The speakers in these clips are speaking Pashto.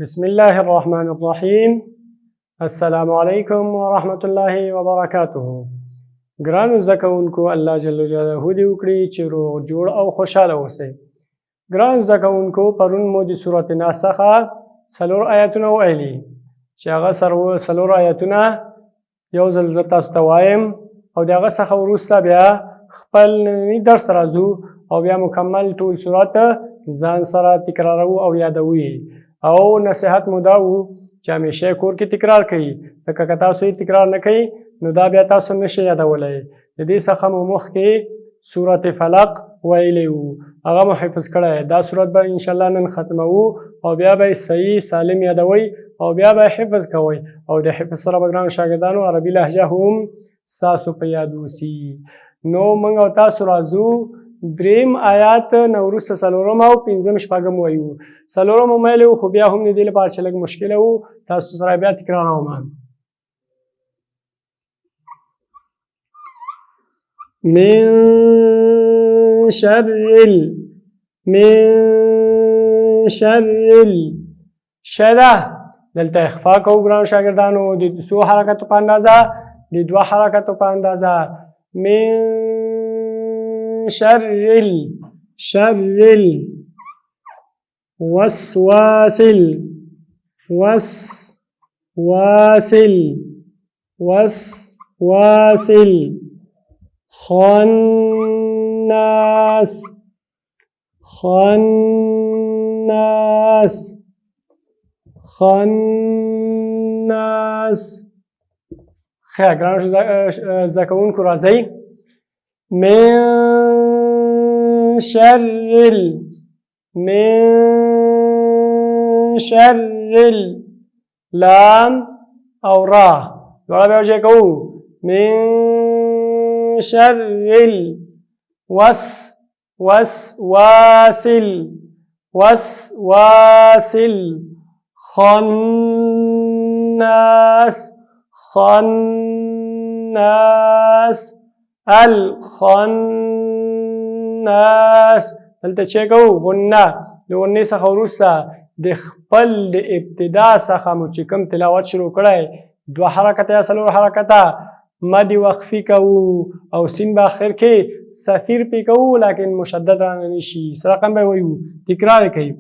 بسم الله الرحمن الرحیم. السلام علیکم ورحمت الله وبرکاته. ګرانو زده کوونکو، الله جل جلاله دې وکړي چې روغ جوړ او خوشحاله اوسئ. ګرانو زده کوونکو، پرون مو د سوره الناس څخه څلور آیتونه ویلي چې هغه څلور آیتونه یو ځل زه تاسو ته وایم او د هغه څخه وروسته بیا خپل ننني درس راځو او بیا مکمل ټول سورت ځان سره تکرارو او یادوو. او نصیحت مو دا وو چې همیشه کور کې تکرار کوئ، ځکه که تاسو یې تکرار نه کوئ نو دا بیا تاسو نشئ یادولی. د دې څخه مو مخکې سورت فلق ویلی وو، هغه مو حفظ کړی. دا سورت به انشاءالله نن ختموو او بیا به یې صحیح سالم یادوئ او بیا به یې حفظ کوئ او د حفظ سره به ګرانو شاګردانو عربي لهجه هم ستاسو په یاد اوسي. نو موږ او تاسو راځو دریم آیات نه وروسته څلورم او پنځم شپږم وایو. څلورم مو ویلی وو، خو بیا هم د دې لپاره چې لږ مشکله وو تاسو سره بیا تکراروم. من شر شده دلته اخفا کوو ګرانو شاګردانو د څو حرکتو په اندازه، د دوه حرکتو په اندازه. من شر وسواس خناس. خیر ګرانو زده کوونکو راځئ. من شر لام او را دواړه بیا وجه کوو. من شر وسواس خناس الخناس. دلته چې کوو غنه، د غنې څخه وروسته د خپل د ابتدا څخه مو چې کوم تلاوت شروع کړی دوه حرکته یا څلور حرکته مد وقفي کوو او سین به اخر کې صفیر پې کوو، لیکن مشدد رانه نشي. رقم به وایو، تکرار کوي.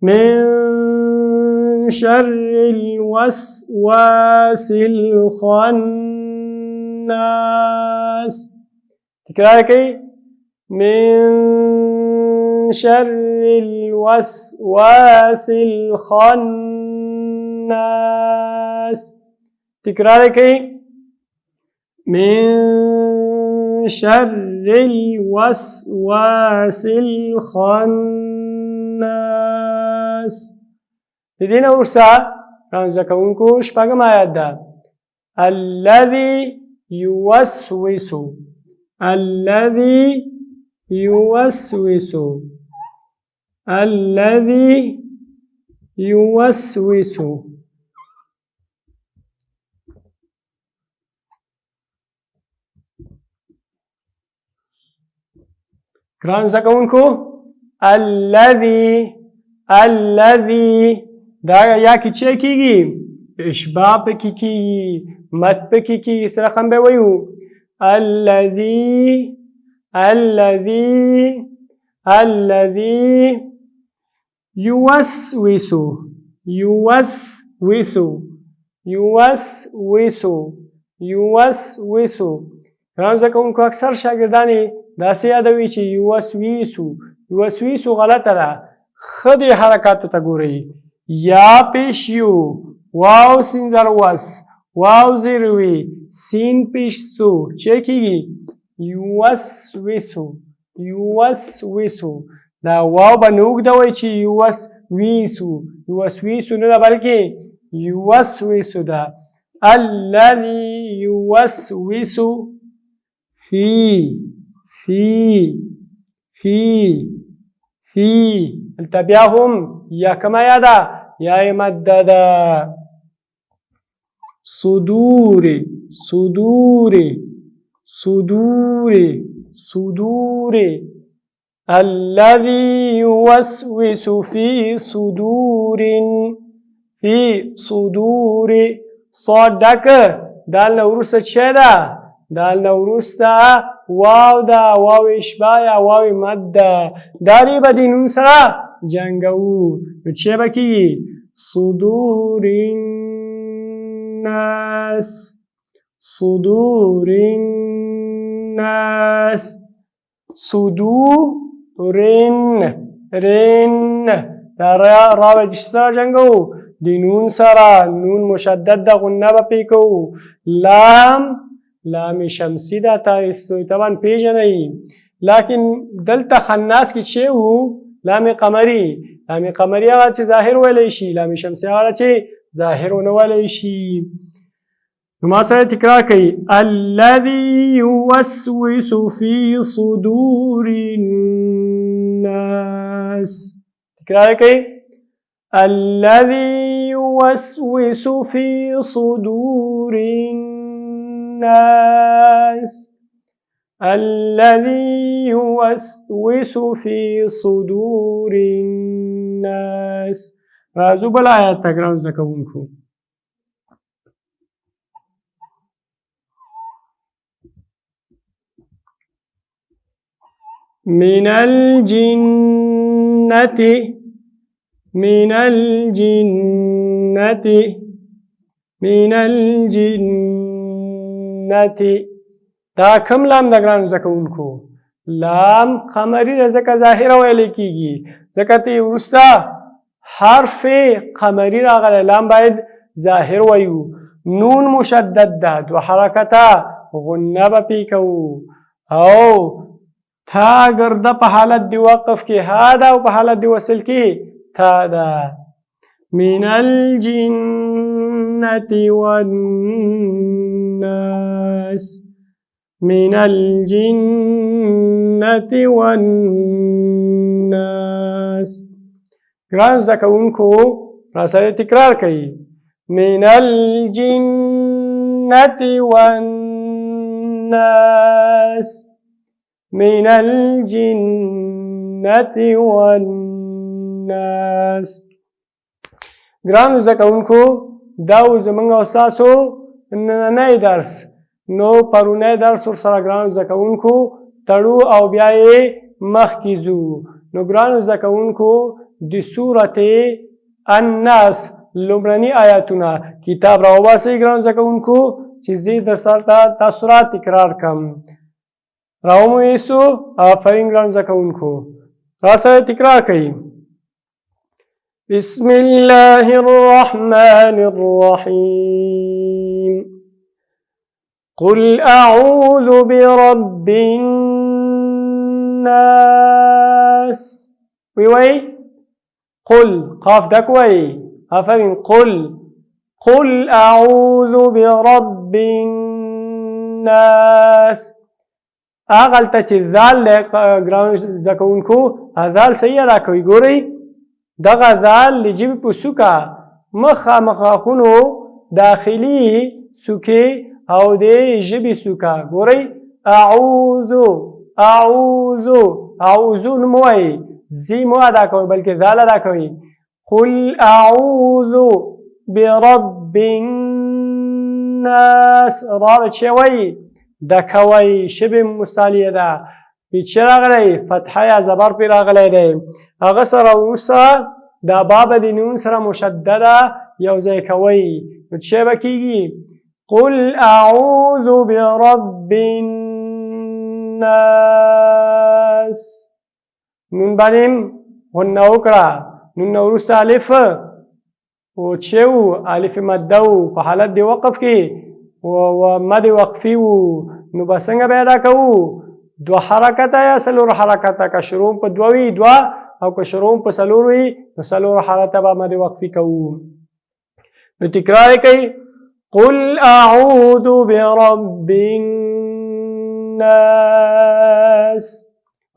من شر الوسواس الخناس. تکرار کوي. من شر الوسواس الخناس. تکرار کوي. من شر الوسواس الخناس. د دې نه وروسته ګرانو زده کوونکو شپږم آیت ده. الذي يوسوس ګرانو زده کوونکو الذي دا یا کې چې کېږي اشباع پکې کېږي، مد پکې کېږي. څه رقم به وایو؟ الذي يوسوس. ګرانو زده کوونکو اکثر شاګردان یې داسې یادوي چې یوسویسو غلطه ده. ښه دې حرکاتو ته ګورئ. یا پیش یو، واو سین زر وس، واو زیر وی، سین پیش سو، چه کېږي؟ یوسوسو. دا واو به نه اوږدوئ چې یوسویسو نه ده، بلکې یوسوسو ده. الذي يوسوس فی دلته بیا هم یا کمه یا ده، یا یې مده ده. صدور الذي يوسوس في صدور فی صدور صاد ډک دال نه وروسته څه ده دال نه وروسته واو ده واو اشباع یا واو مد ده دا دې به د نون سره جنګوو نو څه به کېږي صدور الناس صدور الناس صدورن رن دا را به سره جنګوو د نون سره نون مشدد ده غنه به پې کوو لام شمسی ده تاسو طبعا پیژنئ لیکن دلته خناس کې چې وو لام قمری هغه چې ظاهر ویلی شي لام شمسی هغه چې ظاهر ونه ویلی شي نو ما سره تکرار کوي الذي يوسوس في صدور الناس تکرار کوي الذي يوسوس في صدور الناس الذي يوسوس في صدور الناس راځو بل آیات ته ګرانو زده کوونکو من الجنة دا کم لام د ګرانو زده کوونکو لام قمري ده ځکه ظاهره ویلی کېږي ځکه ته وروسته حرف قمري راغلی لام باید ظاهر ویو نون مشدد ده دو حرکته غنه به پې کوو او تا ګرده په حالت د وقف کې ها ده او په حالت د وصل کې تا ده من الجنة والناس من الجنة والناس ګران زده کوونکو راسره تکرار کوي من الجنة والناس من الجنة والناس ګران زده کوونکو دا زموږ او ستاسو نننی درس نو پرونی درس ورسره ګرانو زده کوونکو تړو او بیا یې مخکې ځو نو ګرانو زده کوونکو د سورت الناس لومړني آیاتونه کتاب راوباسئ ګرانو زده کوونکو چې زه درسره تاسو را تکرار کړم راومو یېسو آفرین ګرانو زده کوونکو راسره تکرار کوئ بسم الله الرحمن الرحيم قل أعوذ برب الناس وي قل قاف دكوي أفرين قل أعوذ برب الناس أغل تشذال لقران زكونكو هذال سيئة كوي قوري دغه ذال لجیب په سوکا مخامخونو داخلي سوکي او د ژبې سوکا ګورئ اعوذ نو وایي زی مو ادا کوئ بلکې ذال ادا کوئ قل اعوذ برب الناس را چې وایي دکوئ شبه مثالیه ده چې راغلی فتحه یا زبر پې راغلی دی هغه سره وروسته دا باب د نون سره مشدده یو ځای کوئ نو چې به کېږي قل اعوذ برب الناس نون باندې غنه وکړه نون نه وروسته الف و چې و الف مده و په حالت د وقف کې و مد وقفي و نو به څنګه به ادا کوو دو حرکته یا څلور حرکته که شروع په دوه وي دوه او که شروع په څلور وي نو څلور حالته به مد وقفي کوو نو تکرار یې کوي قل اعوذ برب الناس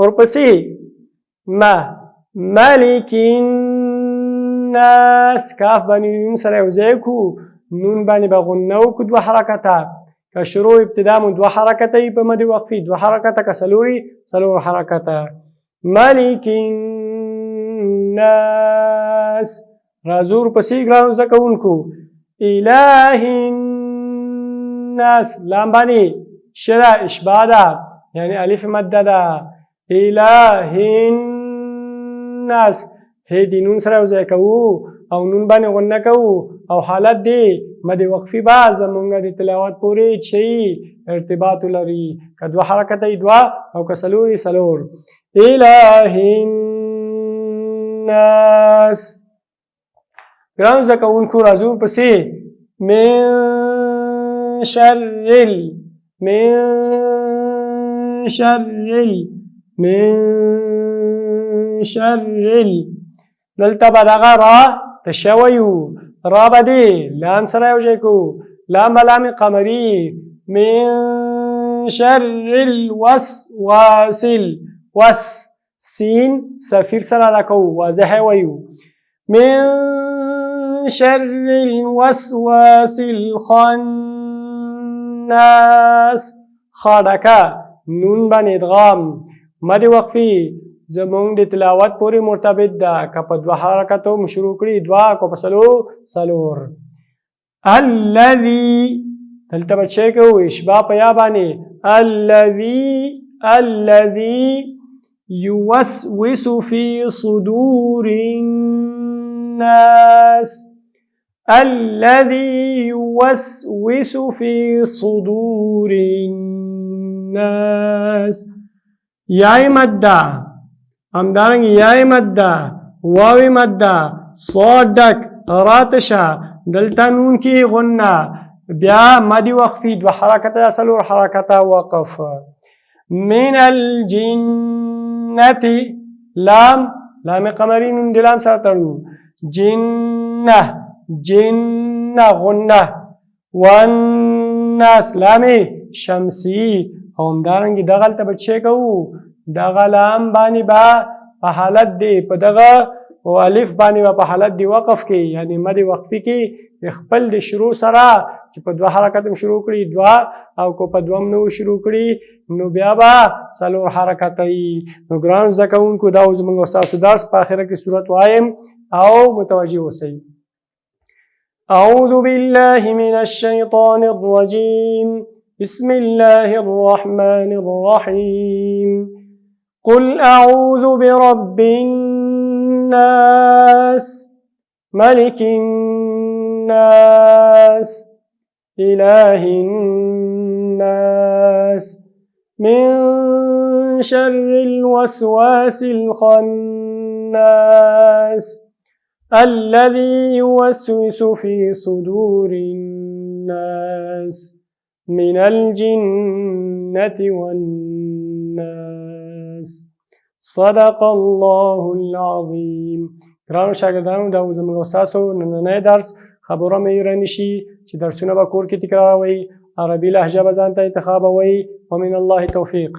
ورپسې ملک الناس کاف باندې نون سره یو ځای کړو نون باندې به غنه وکړو دوه حرکته که شروع ابتدا مو دوه حرکته وي په مد وقفي دوه حرکته که څلور وي څلور حرکته ملک الناس راځو ورپسې ګرانو زده کوونکو اله الناس لام باندې شدا اشباع ده یعنی الف مده ده اله الناس هی د نون سره یو ځای کوو او نون باندې غنه کوو او حالت دی مد وقفي با زمونږ د تلاوت پورې شي ارتباط لري که دوه حرکت ای دوه او که څلور ای څلور اله الناس ګرانو زده کوونکو راځو ورپسې من شر دلته به دغه را تشویو را به دی لام سره یو ځای کو لام به لام قمري من شر الوسواس وس سین سفیر سره دا کو واضح ویو من شر الوسواس الخناس خاډکه نون باندې ادغام مد وقفي زمونږ د تلاوت پورې مرتبط ده که په دوه حرکتو مو شروع کړي دوه که په څلور الذي دلته به چې کوو اشباع په یا باندې الذي يوسوس في صدور الناس الذي يوسوس في صدور الناس یای مده همدارنګه یای مده واوی مده صاد ډک راتشه دلته نون کې غنه بیا مدی وقفي دوه حرکته یا څلور حرکته وقف من الجنة لام قمري نون د لام سره تړو جنه غنه والناس لام شمسي او همدارنګه دغلته به چې کوو دغه لام باندې با په حالت دی په دغه او الف باندې با په حالت دی وقف کې یعنی مد وقفي کې خپل د شروع سره چې په دوه حرکت شروع کړي دوه او کو په دوم نو شروع کړي نو بیا با څلور حرکت ای نو ګران زده کوونکو دا زموږ اساسو درس په اخره کې صورت وایم او متوجه اوسئ اعوذ بالله من الشیطان الرجیم بسم الله الرحمن الرحيم قل أعوذ برب الناس ملك الناس إله الناس من شر الوسواس الخناس الذي يوسوس في صدور الناس من الجنة والناس صدق الله العظيم ګرانو شاګردانو دا زموږ اساسو نننی درس خبره مې رانشي چې درسونه به کور کې تکراروئ عربي لهجه به ځان ته انتخابوئ ومن الله توفیق